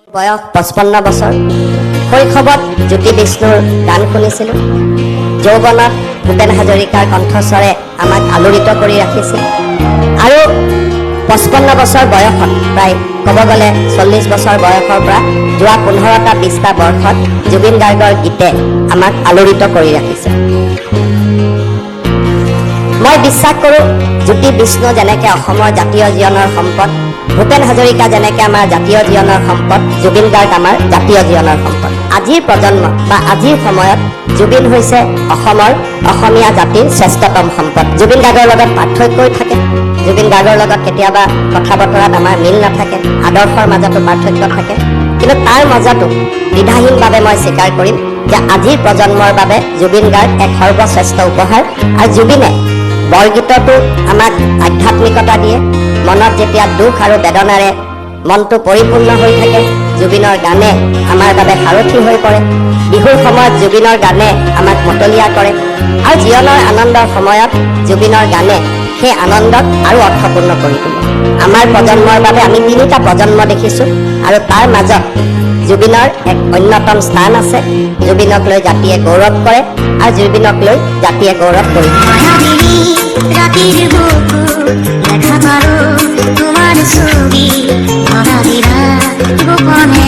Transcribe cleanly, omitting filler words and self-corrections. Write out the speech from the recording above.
বয়স 55 বছৰ শৈশৱত জ্যোতি বিষ্ণুৰ গান শুনিছিলোঁ যৌৱনত ভূপেন হাজৰিকাৰ কণ্ঠস্বৰে আমাক আলোড়িত কৰি ৰাখিছিল আৰু 55 বছৰ বয়সত প্ৰায় ক'ব গ'লে 40 বছৰ বয়সৰ পৰা যোৱা 15টা 20টা বৰ্ষত জুবিন গাৰ্গৰ গীতে আমাক আলোড়িত কৰি ৰাখিছে মই বিশ্বাস কৰোঁ জ্যোতি বিষ্ণু যেনেকৈ অসমৰ জাতীয় জীৱনৰ সম্পদ ভূপেন হাজৰিকা যেনেকৈ আমাৰ জাতীয় জীৱনৰ সম্পদ জুবিন গাৰ্গ আমাৰ জাতীয় জীৱনৰ সম্পদ আজিৰ প্ৰজন্ম বা আজিৰ সময়ত জুবিন হৈছে অসমৰ অসমীয়া জাতিৰ শ্ৰেষ্ঠতম সম্পদ জুবিন গাৰ্গৰ লগত পাৰ্থক্যই থাকে জুবিন গাৰ্গৰ লগত কেতিয়াবা কথা বতৰাত আমাৰ মিল নাথাকে আদৰ্শৰ মাজতো পাৰ্থক্য থাকে কিন্তু তাৰ মাজতো দ্বিধাহীনভাৱে মই স্বীকাৰ কৰিম যে আজিৰ প্ৰজন্মৰ বাবে জুবিন গাৰ্গ এক সৰ্বশ্ৰেষ্ঠ উপহাৰ আৰু জুবিনে বৰগীততো আমাক আধ্যাত্মিকতা দিয়ে মনত যেতিয়া দুখ আৰু বেদনাৰে মনটো পৰিপূৰ্ণ হৈ থাকে জুবিনৰ গানে আমাৰ বাবে সাৰথি হৈ পৰে বিহুৰ সময়ত জুবিনৰ গানে আমাক মতলীয়া কৰে আৰু জীৱনৰ আনন্দৰ সময়ত জুবিনৰ গানে সেই আনন্দক আৰু অৰ্থপূৰ্ণ কৰি তোলে আমাৰ প্ৰজন্মৰ বাবে আমি 3টা প্ৰজন্ম দেখিছোঁ আৰু তাৰ মাজত জুবিনৰ এক অন্যতম স্থান আছে জুবিনক লৈ জাতিয়ে গৌৰৱ কৰে আৰু জুবিনক লৈ জাতিয়ে গৌৰৱ কৰি ৰাতেৰ বুকু দেখা পাৰো তোমাৰ ছবি গোপনে